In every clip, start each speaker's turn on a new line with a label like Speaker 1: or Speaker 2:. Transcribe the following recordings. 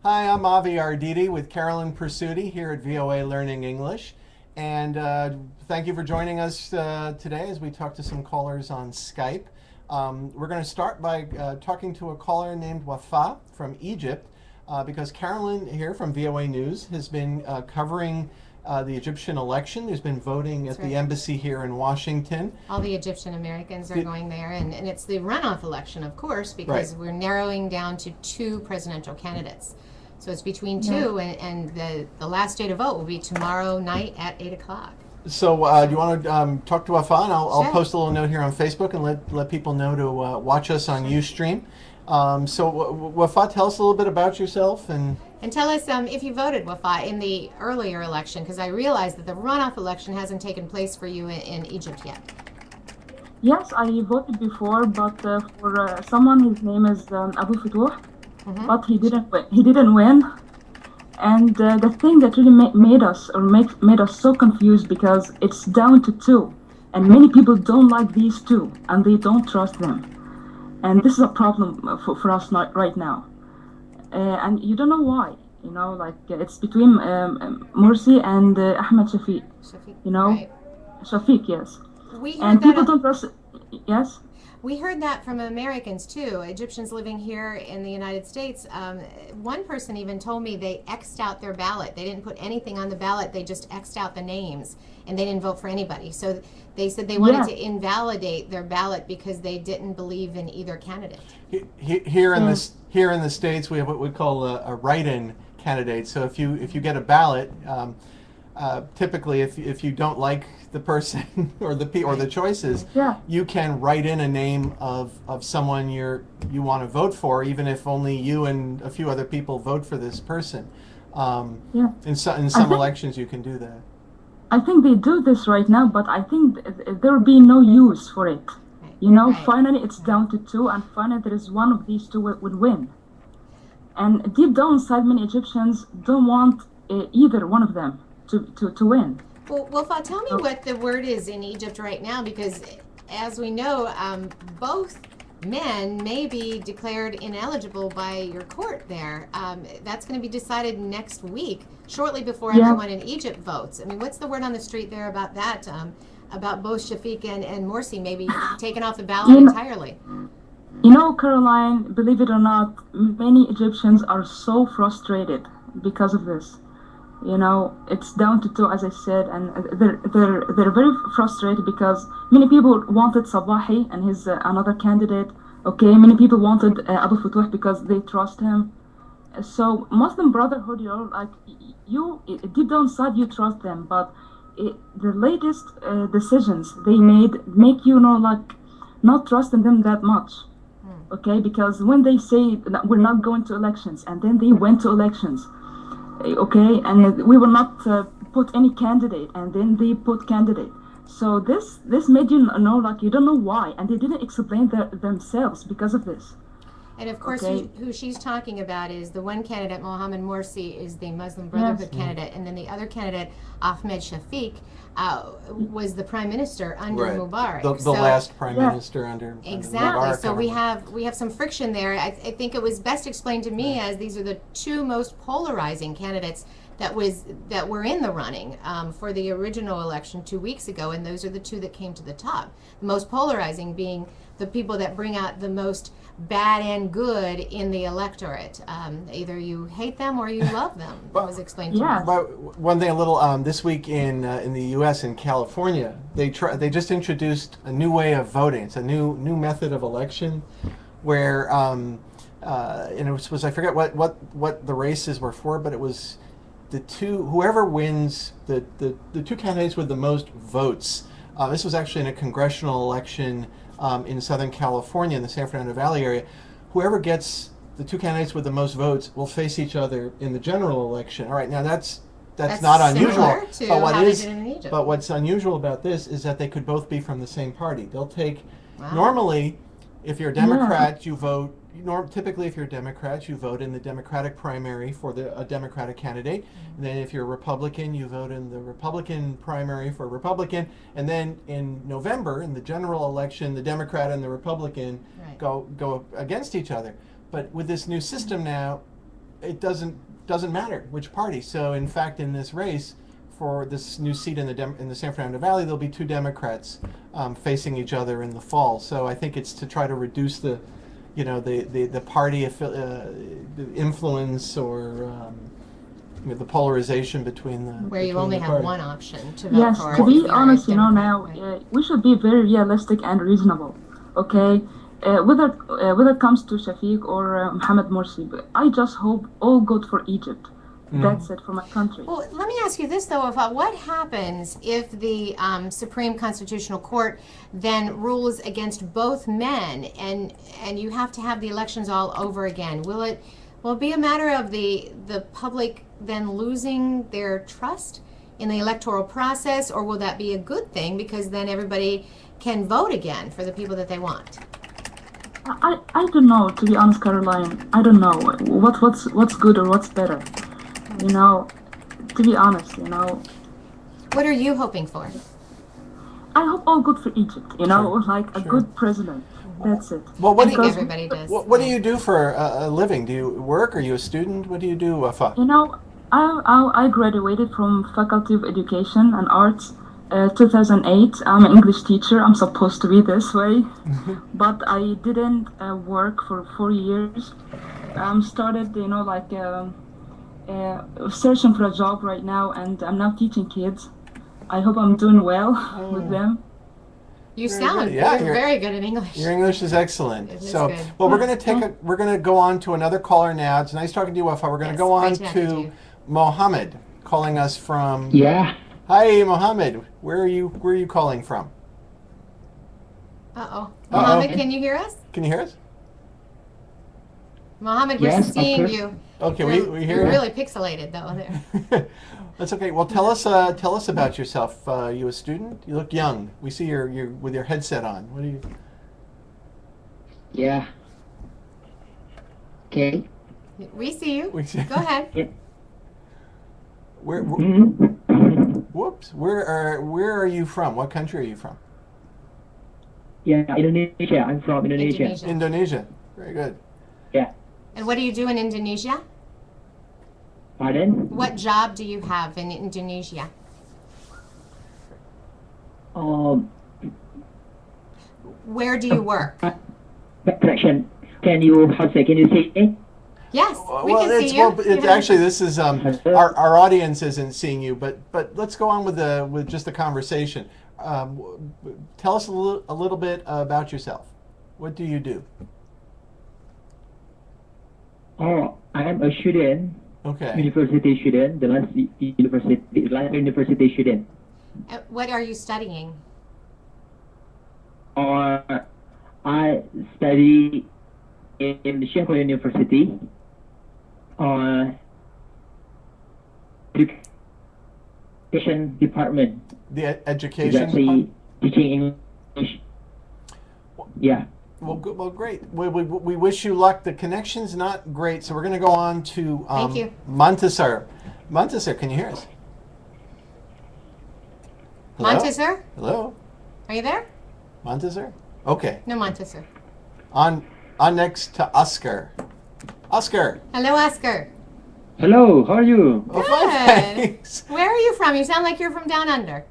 Speaker 1: Hi, I'm Avi Arditi with Carolyn Pursuti here at VOA Learning English. And thank you for joining us today as we talk to some callers on Skype. We're going to start by talking to a caller named Wafa from Egypt because Carolyn here from VOA News has been covering the Egyptian election. There's been voting at the embassy here in Washington.
Speaker 2: All the Egyptian Americans are going there, and it's the runoff election, of course, because we're narrowing down to two presidential candidates. So it's between two, and the last day to vote will be tomorrow night at 8 o'clock.
Speaker 1: So do you want to talk to Wafa? And I'll post a little note here on Facebook and let people know to watch us on Ustream. So Wafa, tell us a little bit about yourself and
Speaker 2: tell us if you voted, Wafa, in the earlier election, because I realize that the runoff election hasn't taken place for you in Egypt yet.
Speaker 3: Yes, I voted before, but for someone, his name is Abu Futuh, but he didn't win. He didn't win, and the thing that really made us so confused because it's down to two, and many people don't like these two, and they don't trust them, and this is a problem for us right now, and you don't know why. You know, like it's between Morsi and Ahmed Shafiq. You know,
Speaker 2: right.
Speaker 3: Shafiq, yes.
Speaker 2: And
Speaker 3: people don't trust. Yes.
Speaker 2: We heard that from Americans too, Egyptians living here in the United States. One person even told me they X'd out their ballot. They didn't put anything on the ballot. They just X'd out the names, and they didn't vote for anybody. So they said they wanted to invalidate their ballot because they didn't believe in either candidate.
Speaker 1: Here in the States, we have what we call a write-in candidate. So if you get a ballot, typically if you don't like the person or the choices, you can write in a name of someone you want to vote for, even if only you and a few other people vote for this person. In some elections, you can do that.
Speaker 3: I think they do this right now, but I think there will be no use for it. You know, finally it's down to two, and finally there is one of these two would win. And deep down inside, many Egyptians don't want either one of them to win.
Speaker 2: Well, Wafa, tell me what the word is in Egypt right now, because as we know, both men may be declared ineligible by your court there. That's going to be decided next week, shortly before everyone in Egypt votes. I mean, what's the word on the street there about that, about both Shafiq and Morsi maybe taken off the ballot entirely?
Speaker 3: You know, Caroline, believe it or not, many Egyptians are so frustrated because of this. You know, it's down to two, as I said, and they're very frustrated because many people wanted Sabahi and his another candidate. Okay, many people wanted Abu Futuh because they trust him. So Muslim Brotherhood, you know, like you deep down inside you trust them, but the latest decisions they made make you know like not trusting them that much. Okay, because when they say that we're not going to elections, and then they went to elections. Okay, and we will not put any candidate, and then they put candidate. So this made you know like you don't know why, and they didn't explain themselves because of this.
Speaker 2: And of course, who she's talking about is the one candidate, Mohammed Morsi, is the Muslim Brotherhood candidate, and then the other candidate, Ahmed Shafiq, was the prime minister under Mubarak.
Speaker 1: The last prime minister under
Speaker 2: exactly.
Speaker 1: Mubarak.
Speaker 2: So we have some friction there. I think it was best explained to me as these are the two most polarizing candidates that were in the running for the original election 2 weeks ago, and those are the two that came to the top. The most polarizing being the people that bring out the most bad and good in the electorate. Either you hate them or you love them. That was explained to me.
Speaker 1: But one thing, a little this week in the U.S. in California, they just introduced a new way of voting. It's a new method of election, where and it was I forget what the races were for, but it was whoever wins the two candidates with the most votes. This was actually in a congressional election in Southern California, in the San Fernando Valley area. Whoever gets the two candidates with the most votes will face each other in the general election. All right, now that's not unusual. But what's unusual about this is that they could both be from the same party. They'll take normally, if you're a Democrat, you vote. Typically, if you're a Democrat, you vote in the Democratic primary for a Democratic candidate. And then if you're a Republican, you vote in the Republican primary for a Republican. And then in November, in the general election, the Democrat and the Republican go against each other. But with this new system now, it doesn't matter which party. So in fact, in this race for this new seat in the San Fernando Valley, there'll be two Democrats facing each other in the fall. So I think it's to try to reduce the party the influence or the polarization between the
Speaker 2: Where you
Speaker 1: between
Speaker 2: only
Speaker 1: the
Speaker 2: have
Speaker 1: party.
Speaker 2: one option to vote
Speaker 3: Yes,
Speaker 2: for.
Speaker 3: to
Speaker 2: if
Speaker 3: be
Speaker 2: you're a
Speaker 3: honest,
Speaker 2: Democrat,
Speaker 3: now
Speaker 2: right?
Speaker 3: we should be very realistic and reasonable. Okay, whether it comes to Shafiq or Mohamed Morsi, I just hope all good for Egypt. That's it for my country.
Speaker 2: Well, let me ask you this though: what happens if the Supreme Constitutional Court then rules against both men, and you have to have the elections all over again? Will it be a matter of the public then losing their trust in the electoral process, or will that be a good thing because then everybody can vote again for the people that they want?
Speaker 3: I don't know, to be honest, Caroline. I don't know what's good or what's better. To be honest,
Speaker 2: What are you hoping for?
Speaker 3: I hope all good for Egypt.
Speaker 1: Sure,
Speaker 3: like a
Speaker 1: sure.
Speaker 3: good president. That's it.
Speaker 1: Well,
Speaker 2: I think everybody does.
Speaker 1: What do you do for a living? Do you work? Are you a student? What do you do, Wafa?
Speaker 3: I graduated from Faculty of Education and Arts 2008. I'm an English teacher. I'm supposed to be this way, but I didn't work for 4 years. Started, searching for a job right now, and I'm now teaching kids. I hope I'm doing well with them.
Speaker 2: You
Speaker 1: Very
Speaker 2: sound
Speaker 1: good. Yeah,
Speaker 2: you're very good in English.
Speaker 1: Your English is excellent.
Speaker 2: It is
Speaker 1: So,
Speaker 2: good.
Speaker 1: well, we're gonna go on to another caller now. It's nice talking to you, Wafa. We're gonna
Speaker 2: Yes,
Speaker 1: go on
Speaker 2: great to have you,
Speaker 1: to
Speaker 2: too.
Speaker 1: Mohammed, calling us from.
Speaker 4: Yeah.
Speaker 1: Hi, Mohammed. Where are you calling from?
Speaker 2: Uh-oh. Mohammed, can you hear us?
Speaker 1: Can you hear us?
Speaker 2: Mohammed, we're
Speaker 4: Yes, of
Speaker 2: seeing
Speaker 4: course.
Speaker 2: you.
Speaker 1: Okay,
Speaker 2: You're-
Speaker 1: we hear
Speaker 2: You're
Speaker 1: you.
Speaker 2: really pixelated though there.
Speaker 1: That's okay. Well, tell us about yourself. You a student? You look young. We see you're with your headset on. What are you?
Speaker 4: Yeah. Okay.
Speaker 2: We see you.
Speaker 1: We see-
Speaker 2: Go ahead.
Speaker 1: Where?
Speaker 4: Mhm.
Speaker 1: Whoops. Where are you from? What country are you from?
Speaker 4: Yeah, Indonesia. I'm from Indonesia.
Speaker 2: Indonesia.
Speaker 1: Indonesia. Very good.
Speaker 4: Yeah.
Speaker 2: And what do you do in Indonesia?
Speaker 4: Pardon?
Speaker 2: What job do you have in Indonesia? Where do you work?
Speaker 4: Correction. Can you say it?
Speaker 2: Yes, we
Speaker 1: Well,
Speaker 2: can see you.
Speaker 1: it's actually this is our audience isn't seeing you, but let's go on with just the conversation. Tell us a little bit about yourself. What do you do?
Speaker 4: Oh, I am a student,
Speaker 1: Okay.
Speaker 4: university student, the last university student.
Speaker 2: What are you studying?
Speaker 4: I study in the Sheffield University. Education department.
Speaker 1: The education
Speaker 4: That's the
Speaker 1: department?
Speaker 4: teaching English. Yeah.
Speaker 1: Well, good, well, great. We wish you luck. The connection's not great, so we're going to go on to
Speaker 2: Thank you.
Speaker 1: Montasar. Montasar, can you hear us? Hello?
Speaker 2: Montesor?
Speaker 1: Hello?
Speaker 2: Are you there?
Speaker 1: Montasar? Okay.
Speaker 2: No, Montesor.
Speaker 1: On next to Oscar. Oscar.
Speaker 2: Hello, Oscar.
Speaker 4: Hello, how are you?
Speaker 1: Oh, fine,
Speaker 2: Good.
Speaker 1: thanks.
Speaker 2: Where are you from? You sound like you're from down under.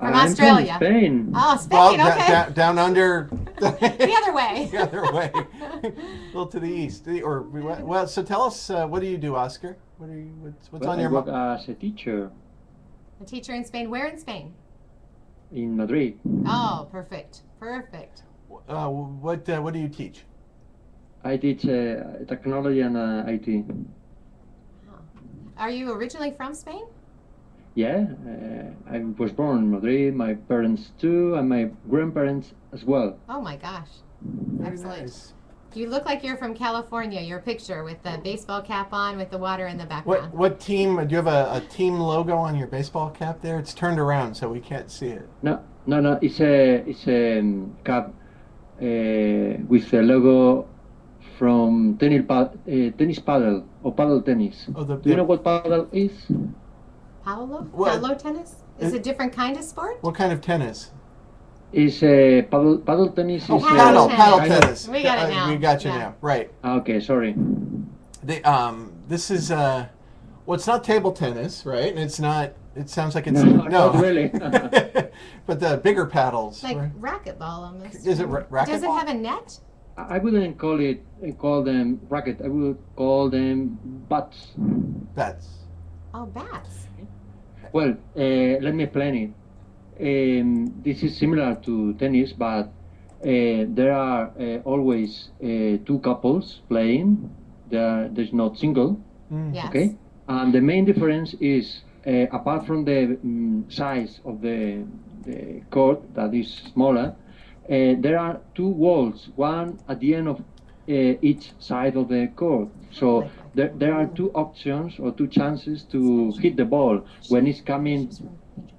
Speaker 2: From
Speaker 4: I'm
Speaker 2: Australia.
Speaker 4: From Spain.
Speaker 2: Oh,
Speaker 1: Well,
Speaker 2: Spain, okay.
Speaker 1: down under.
Speaker 2: The other way.
Speaker 1: The other way. A little to the east. Well, so tell us, what do you do, Oscar? What's on
Speaker 4: I
Speaker 1: your
Speaker 4: work
Speaker 1: mind?
Speaker 4: as a teacher
Speaker 2: A teacher in Spain. Where in Spain?
Speaker 4: in Madrid.
Speaker 2: Oh, perfect. Perfect.
Speaker 1: What do you teach?
Speaker 4: I teach technology and IT.
Speaker 2: Are you originally from Spain?
Speaker 4: Yeah, I was born in Madrid, my parents too, and my grandparents as well.
Speaker 2: Oh my gosh.
Speaker 1: Very
Speaker 2: Excellent.
Speaker 1: nice.
Speaker 2: You look like you're from California. Your picture with the baseball cap on with the water in the background.
Speaker 1: What team? Do you have a team logo on your baseball cap there? It's turned around so we can't see it.
Speaker 4: No, it's a cap with a logo from tennis paddle or paddle tennis.
Speaker 1: Oh,
Speaker 4: Do you know what paddle is?
Speaker 2: Paolo?
Speaker 1: What?
Speaker 2: Paolo tennis? Is it a different kind of sport?
Speaker 1: What kind of tennis?
Speaker 4: It's a paddle tennis.
Speaker 1: Oh,
Speaker 4: is
Speaker 2: paddle
Speaker 1: paddle
Speaker 2: tennis.
Speaker 1: tennis.
Speaker 2: We got it now.
Speaker 1: We got you
Speaker 2: Yeah.
Speaker 1: now. Right.
Speaker 4: Okay, sorry.
Speaker 1: This is well, it's not table tennis, right? And it's not. It sounds like it's
Speaker 4: No, not really.
Speaker 1: but the bigger paddles.
Speaker 2: Like
Speaker 1: right?
Speaker 2: racquetball almost.
Speaker 1: Is it racquetball?
Speaker 2: Does it have a net?
Speaker 4: I wouldn't call them racket. I would call them bats.
Speaker 1: Bats.
Speaker 2: Oh, bats.
Speaker 4: Well, let me explain it. This is similar to tennis, but there are always two couples playing. There's not single.
Speaker 2: Yes.
Speaker 4: Okay, and the main difference is apart from the size of the court that is smaller, there are two walls, one at the end of each side of the court. So there are two options or two chances to hit the ball when it's coming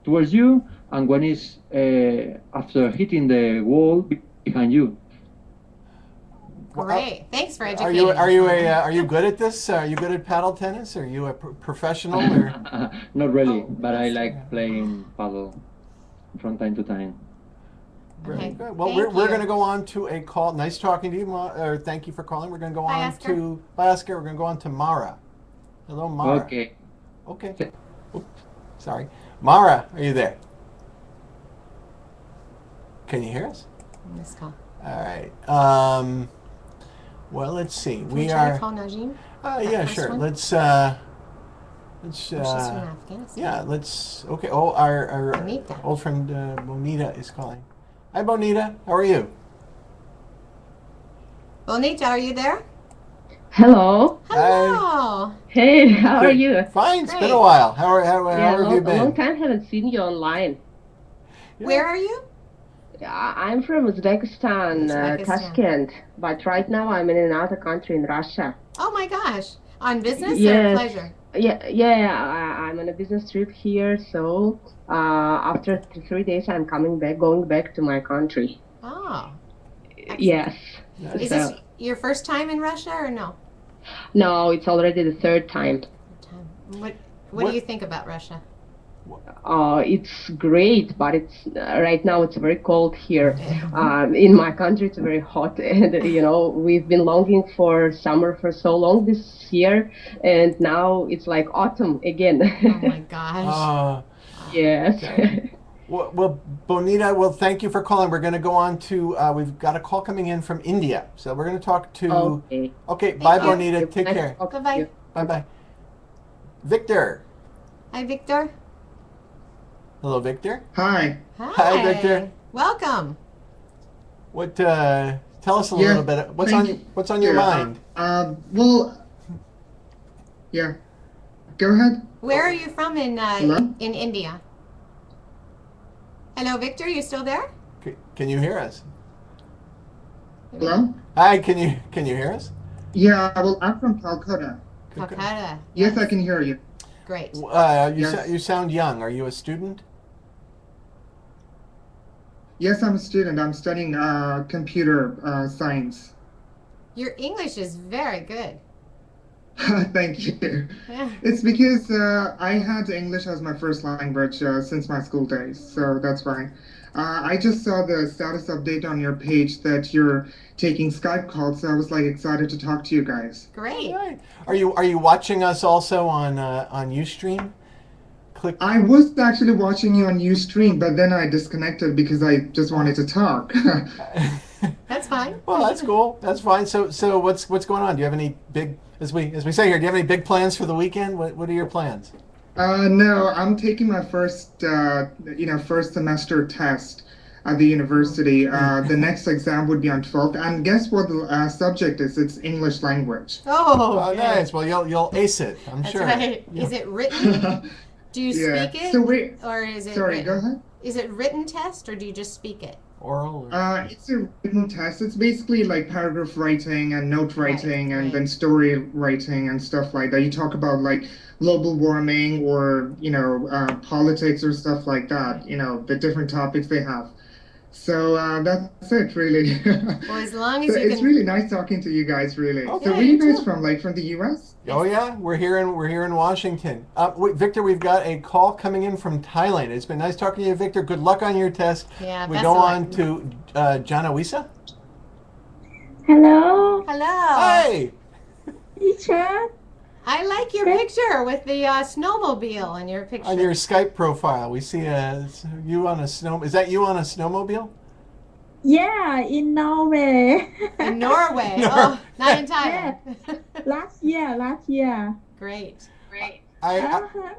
Speaker 4: towards you and when it's after hitting the wall behind you.
Speaker 2: Great. Thanks for educating us.
Speaker 1: Are you good at this? Are you good at paddle tennis? Are you a professional? Or?
Speaker 4: Not really,
Speaker 2: Oh,
Speaker 4: but I
Speaker 2: that's
Speaker 4: like
Speaker 2: good.
Speaker 4: playing paddle from time to time.
Speaker 1: Very
Speaker 2: Okay.
Speaker 1: good. Well,
Speaker 2: Thank
Speaker 1: we're
Speaker 2: you.
Speaker 1: going to go on to a call. Nice talking to you, or thank you for calling. We're going to go
Speaker 2: Bye,
Speaker 1: on
Speaker 2: Oscar.
Speaker 1: to bye, Oscar. We're going to go on to Mara. Hello, Mara.
Speaker 4: Okay.
Speaker 1: Okay. Oops, sorry, Mara. Are you there? Can you hear us?
Speaker 2: This call.
Speaker 1: All right. Well, let's see.
Speaker 2: Can
Speaker 1: We
Speaker 2: try
Speaker 1: are.
Speaker 2: to call Najim?
Speaker 1: Yeah,
Speaker 2: first
Speaker 1: sure.
Speaker 2: one?
Speaker 1: Let's.
Speaker 2: Oh, she's from Afghanistan.
Speaker 1: Yeah, let's. Okay. Oh, our
Speaker 2: Bonita.
Speaker 1: old friend Bonita is calling. Hi, Bonita. How are you?
Speaker 2: Bonita, are you there?
Speaker 5: Hello.
Speaker 2: Hello.
Speaker 5: Hey, how are you?
Speaker 1: Fine. It's been
Speaker 2: Great.
Speaker 1: a while. How
Speaker 5: Yeah,
Speaker 1: have you been?
Speaker 5: long time haven't seen you online.
Speaker 2: Where are you?
Speaker 5: I'm from Uzbekistan,
Speaker 2: Uzbekistan.
Speaker 5: Tashkent, but right now I'm in another country in Russia.
Speaker 2: Oh my gosh. On business or
Speaker 5: Yes.
Speaker 2: pleasure?
Speaker 5: I'm on a business trip here, so after 3 days I'm going back to my country.
Speaker 2: Oh.
Speaker 5: Yes.
Speaker 2: Is
Speaker 5: So-
Speaker 2: this your first time in Russia or no?
Speaker 5: No, it's already the third time.
Speaker 2: What
Speaker 1: What-
Speaker 2: do you think about Russia?
Speaker 5: It's great, but it's right now it's very cold here. In my country, it's very hot, and we've been longing for summer for so long this year, and now it's like autumn again.
Speaker 2: Oh my gosh.
Speaker 5: Yes.
Speaker 1: Okay. Well, Bonita, well, thank you for calling. We're going to go on to, we've got a call coming in from India. So we're going to talk to,
Speaker 5: Okay.
Speaker 1: okay, bye,
Speaker 2: you.
Speaker 1: Bonita. Take
Speaker 5: Nice
Speaker 1: care.
Speaker 5: talking to
Speaker 2: Bye-bye.
Speaker 5: you.
Speaker 1: Bye-bye. Victor.
Speaker 2: Hi, Victor.
Speaker 1: Hello, Victor.
Speaker 6: Hi.
Speaker 1: Hi, Victor.
Speaker 2: Welcome.
Speaker 1: What, tell us a
Speaker 6: Yeah,
Speaker 1: little bit, what's
Speaker 6: thank you.
Speaker 1: what's on your
Speaker 6: Yeah,
Speaker 1: mind?
Speaker 6: Well, yeah. Go ahead.
Speaker 2: Where are you from
Speaker 6: Hello?
Speaker 2: in India? Hello, Victor. You still there?
Speaker 1: Can you hear us?
Speaker 6: Hello?
Speaker 1: Hi, can you hear us?
Speaker 6: Yeah, well, I'm from Calcutta.
Speaker 2: Calcutta.
Speaker 6: Yes, I can hear you.
Speaker 2: Great.
Speaker 6: Yes.
Speaker 1: You sound young. Are you a student?
Speaker 6: Yes, I'm a student. I'm studying computer science.
Speaker 2: Your English is very good.
Speaker 6: Thank you.
Speaker 2: Yeah.
Speaker 6: It's because I had English as my first language since my school days, so that's why. I just saw the status update on your page that you're taking Skype calls, so I was like excited to talk to you guys.
Speaker 2: Great.
Speaker 1: Right. Are you watching us also on Ustream? Click.
Speaker 6: I was actually watching you on Ustream, but then I disconnected because I just wanted to talk.
Speaker 2: That's fine.
Speaker 1: Well, that's cool. That's fine. So what's going on? Do you have any big, as we say here, do you have any big plans for the weekend? What are your plans?
Speaker 6: No, I'm taking my first semester test at the university. The next exam would be on 12th, and guess what the subject is? It's English language.
Speaker 2: Oh,
Speaker 1: Oh,
Speaker 2: good.
Speaker 1: nice. Well, you'll ace it. I'm
Speaker 2: That's
Speaker 1: sure.
Speaker 2: right.
Speaker 1: Yeah.
Speaker 2: Is it written? Do you
Speaker 6: Yeah.
Speaker 2: speak it?
Speaker 6: So wait,
Speaker 2: Or is it
Speaker 6: sorry,
Speaker 2: written?
Speaker 6: go ahead.
Speaker 2: Is it written test or do you just speak it?
Speaker 1: Oral. Or...
Speaker 6: It's a written test. It's basically like paragraph writing and note writing and
Speaker 2: right.
Speaker 6: then story writing and stuff like that. You talk about like global warming or politics or stuff like that. The different topics they have. So that's it, really.
Speaker 2: Well, as long as
Speaker 6: So
Speaker 2: you
Speaker 6: it's
Speaker 2: can.
Speaker 6: really nice talking to you guys, really.
Speaker 1: Okay,
Speaker 6: So where are you
Speaker 2: you
Speaker 6: guys
Speaker 2: too.
Speaker 6: from? Like from the U.S.?
Speaker 1: Oh yeah, we're here in Washington. Wait, Victor, we've got a call coming in from Thailand. It's been nice talking to you, Victor. Good luck on your test.
Speaker 2: Yeah,
Speaker 1: We
Speaker 2: best
Speaker 1: go
Speaker 2: of luck.
Speaker 1: on to Janawisa.
Speaker 3: Hello.
Speaker 2: Hello.
Speaker 1: Hi.
Speaker 7: teacher.
Speaker 2: I like your picture with the snowmobile in your picture.
Speaker 1: On your Skype profile, we see you on a snow. Is that you on a snowmobile?
Speaker 7: Yeah, in Norway.
Speaker 2: In Norway. Oh, not in Thailand.
Speaker 7: Last year.
Speaker 2: Great.
Speaker 7: Uh-huh.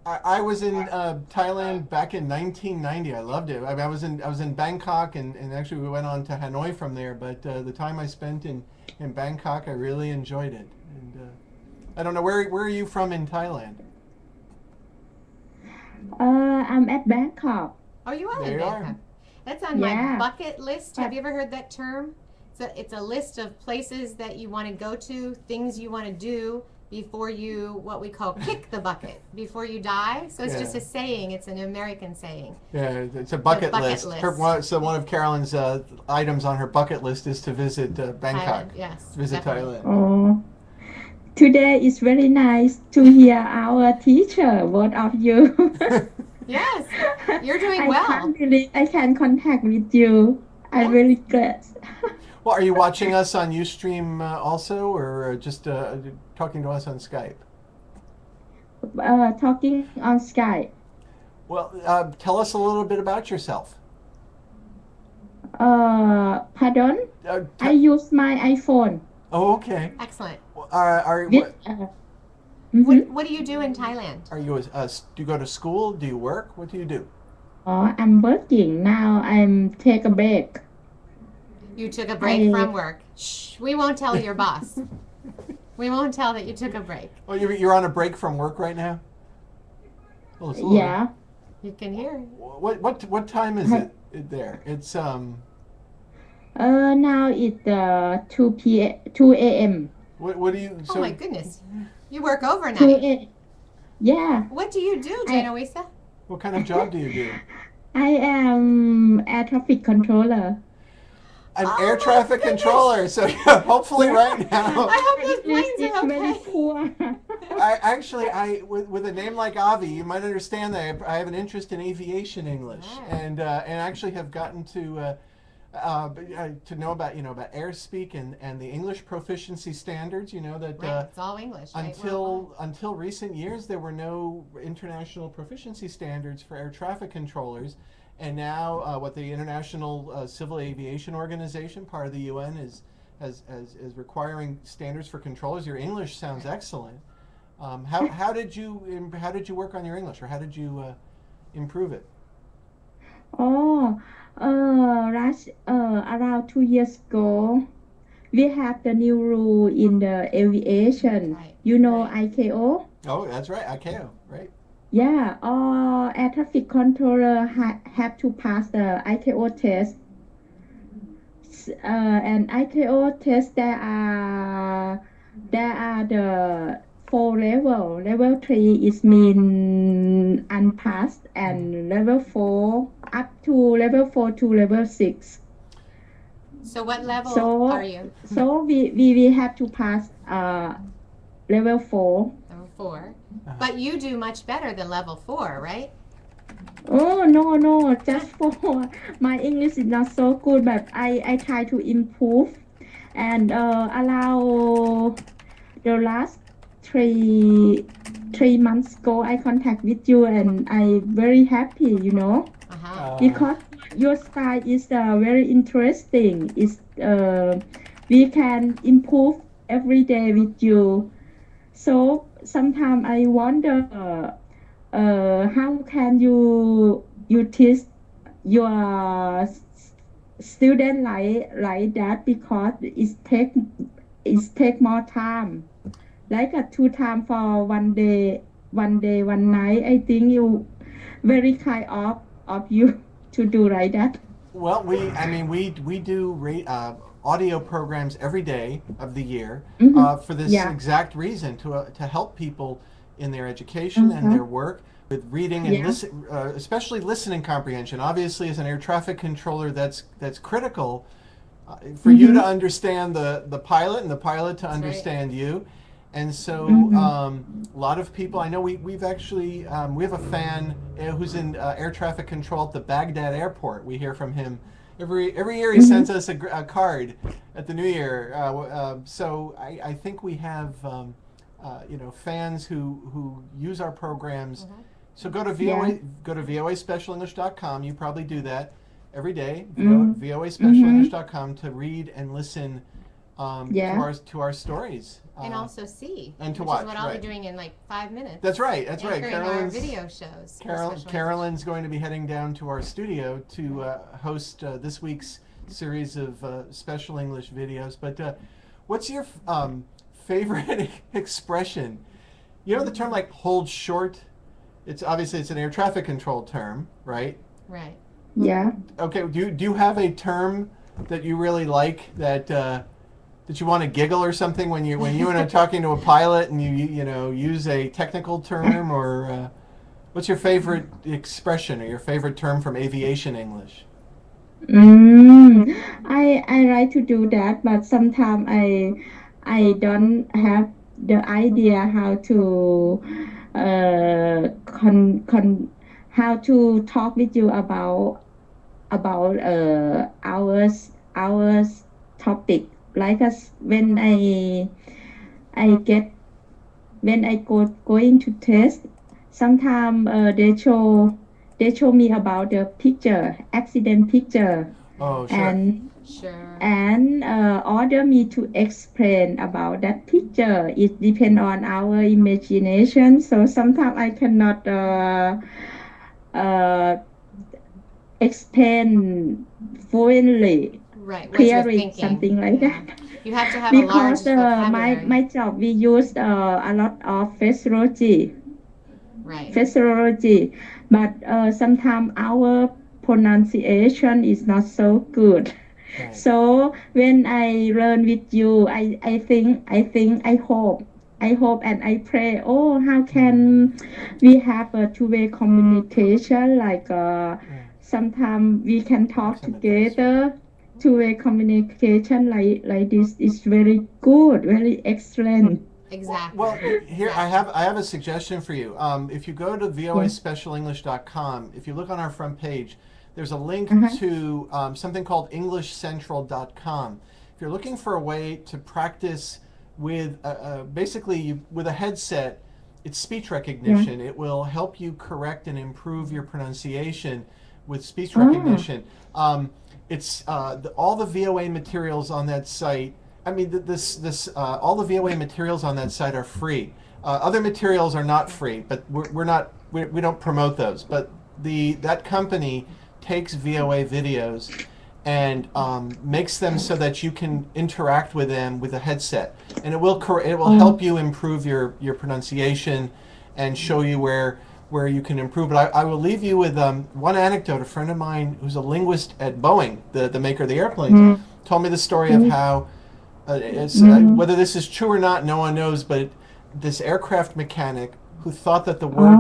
Speaker 1: I was in Thailand back in 1990. I loved it. I mean, I was in Bangkok, and actually we went on to Hanoi from there. But the time I spent in Bangkok, I really enjoyed it. And I don't know, where are you from in Thailand?
Speaker 7: I'm at Bangkok.
Speaker 2: Oh, you are
Speaker 1: There
Speaker 2: in
Speaker 1: you are.
Speaker 2: Bangkok. That's on my
Speaker 7: Yeah.
Speaker 2: bucket list. Have you ever heard that term? It's a list of places that you want to go to, things you want to do before you, what we call kick the bucket, before you die. So it's just a saying. It's an American saying.
Speaker 1: Yeah, it's a bucket list.
Speaker 2: list.
Speaker 1: So one of Carolyn's items on her bucket list is to visit Bangkok.
Speaker 2: Thailand, yes.
Speaker 1: Visit
Speaker 2: definitely.
Speaker 1: Thailand.
Speaker 7: Oh, today is very nice to hear our teacher, both of you.
Speaker 2: Yes, you're doing
Speaker 7: I
Speaker 2: well.
Speaker 7: can't believe I can contact with you. I'm really glad.
Speaker 1: Well, are you watching us on Ustream also, or just talking to us on Skype?
Speaker 7: Talking on Skype.
Speaker 1: Well, tell us a little bit about yourself.
Speaker 7: Pardon? I use my iPhone.
Speaker 1: Oh, okay.
Speaker 2: Excellent.
Speaker 7: With,
Speaker 2: What do you do in Thailand?
Speaker 1: Are you do you go to school? Do you work? What do you do?
Speaker 7: I'm working now. I'm take a break.
Speaker 2: You took a break from work. Shh, we won't tell your boss. We won't tell that you took a break.
Speaker 1: Oh, you're on a break from work right now? Oh, it's
Speaker 7: Yeah.
Speaker 2: You can hear.
Speaker 1: What time is it there? It's
Speaker 7: Now it's 2 a.m.
Speaker 1: What do you? So,
Speaker 2: Oh my goodness. You work
Speaker 7: 2
Speaker 2: overnight.
Speaker 7: a. Yeah.
Speaker 2: What do you do, Genoisa?
Speaker 1: what kind of job do you do?
Speaker 7: I am air traffic controller.
Speaker 1: An air traffic controller. So hopefully right now.
Speaker 2: I hope those planes
Speaker 7: It's
Speaker 2: are
Speaker 7: very
Speaker 2: okay.
Speaker 7: poor.
Speaker 1: With a name like Avi, you might understand that I have an interest in aviation English, and actually have gotten to know about about airspeak and the English proficiency standards. You know that
Speaker 2: Right, it's all English. Right?
Speaker 1: until recent years there were no international proficiency standards for air traffic controllers, and now what the International Civil Aviation Organization, part of the UN, is requiring standards for controllers. Your English sounds excellent. How did you work on your English, or how did you improve it?
Speaker 7: Oh, around 2 years ago, we have the new rule in the aviation.
Speaker 2: Right.
Speaker 7: You know ICAO?
Speaker 1: Oh, that's right, ICAO, right?
Speaker 7: Yeah, all air traffic controller have to pass the ICAO test. And ICAO test there are the 4 level. Level 3 is mean unpassed, and level 4 up to level 4 to level 6.
Speaker 2: So what level
Speaker 7: So
Speaker 2: are you?
Speaker 7: so we have to pass level 4.
Speaker 2: Level 4. But you do much better than level 4, right?
Speaker 7: Oh no, just for my English is not so good, but I try to improve and allow the last three months ago I contact with you, and I very happy,
Speaker 2: Uh-huh.
Speaker 7: because your style is very interesting. It's we can improve every day with you. So sometimes I wonder how can you teach your student like that, because it take more time, like 2 times for one day, one night. I think you very kind of you to do like that.
Speaker 1: Well, we do audio programs every day of the year for this exact reason, to help people in their education and their work with reading and especially listening comprehension. Obviously, as an air traffic controller, that's critical for you to understand the pilot, and the pilot to understand you. And so a lot of people, I know we've actually, we have a fan who's in air traffic control at the Baghdad airport. We hear from him Every year he sends us a card at the New Year. So I think we have fans who use our programs. So go to voaspecialenglish.com. You probably do that every day. voaspecialenglish.com to read and listen to our stories.
Speaker 2: And also see.
Speaker 1: And to
Speaker 2: which
Speaker 1: watch.
Speaker 2: Is what I'll be doing in like 5 minutes.
Speaker 1: That's right. That's right.
Speaker 2: Our video shows.
Speaker 1: Carolyn's going to be heading down to our studio to host this week's series of special English videos. But what's your favorite expression? You know the term like hold short? It's an air traffic control term, right?
Speaker 2: Right.
Speaker 7: Yeah.
Speaker 1: Okay. Do you have a term that you really like that you want to giggle or something when you are talking to a pilot and you use a technical term, or what's your favorite expression or your favorite term from aviation English?
Speaker 7: I like to do that, but sometimes I don't have the idea how to how to talk with you about our topic. Like us when I going to test, sometimes they show me about the picture, accident picture.
Speaker 1: Oh, sure.
Speaker 7: And order me to explain about that picture. It depends on our imagination. So sometimes I cannot explain fluently.
Speaker 2: Right.
Speaker 7: Clearly, something like that.
Speaker 2: You have to have
Speaker 7: because
Speaker 2: a large vocabulary.
Speaker 7: my job we use a lot of physiology.
Speaker 2: Right.
Speaker 7: Physiology, but sometimes our pronunciation is not so good.
Speaker 1: Right.
Speaker 7: So when I learn with you, I hope and I pray. Oh, how can we have a two-way communication? Like sometimes we can talk together. Two-way communication like this is very good, very excellent.
Speaker 2: Exactly.
Speaker 1: Well, here I have a suggestion for you. If you go to voaspecialenglish.com, if you look on our front page, there's a link to something called EnglishCentral.com. If you're looking for a way to practice with basically with a headset, it's speech recognition. It will help you correct and improve your pronunciation with speech recognition. It's all the VOA materials on that site. I mean, all the VOA materials on that site are free. Other materials are not free, but we don't promote those. But that company takes VOA videos and makes them so that you can interact with them with a headset, and it will help you improve your pronunciation and show you where you can improve. But I will leave you with one anecdote. A friend of mine who's a linguist at Boeing, the maker of the airplanes, told me the story of how, whether this is true or not, no one knows, but this aircraft mechanic who thought that the word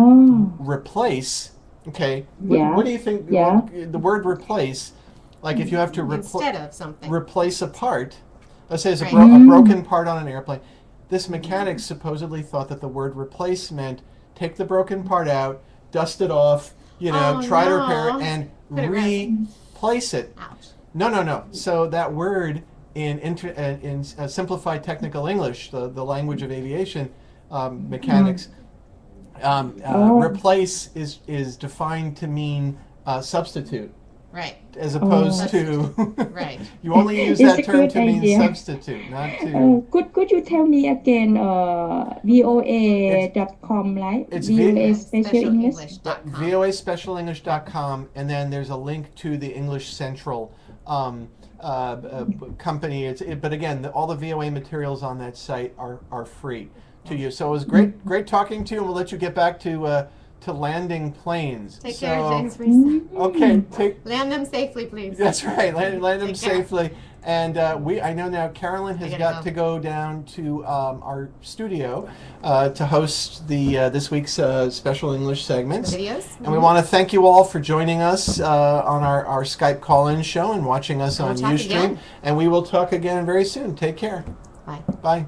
Speaker 1: replace, okay, what do you think, the word replace, like if you have to
Speaker 2: instead of something,
Speaker 1: replace a part, let's say it's a broken part on an airplane, this mechanic supposedly thought that the word replace meant take the broken part out, dust it off, try to repair it, and replace it.
Speaker 2: Ouch.
Speaker 1: No. So that word in simplified technical English, the language of aviation mechanics, replace is defined to mean substitute.
Speaker 2: Right.
Speaker 1: As opposed to
Speaker 2: right.
Speaker 1: You only use that term to mean substitute, not to.
Speaker 7: Could you tell me again voa.com, right?
Speaker 1: It's
Speaker 7: VOA Special English.
Speaker 1: voaspecialenglish.com, and then there's a link to the English Central company. But again, all the VOA materials on that site are free to you. So it was great talking to you, and we'll let you get back to landing planes.
Speaker 2: Take care, James.
Speaker 1: Okay,
Speaker 2: land them safely, please.
Speaker 1: That's right. Land them safely. And I know now Carolyn has got to go down to our studio to host this week's special English segments.
Speaker 2: Videos.
Speaker 1: And we want to thank you all for joining us on our Skype call-in show and watching us on Ustream. And we will talk again very soon. Take care.
Speaker 2: Bye.
Speaker 1: Bye.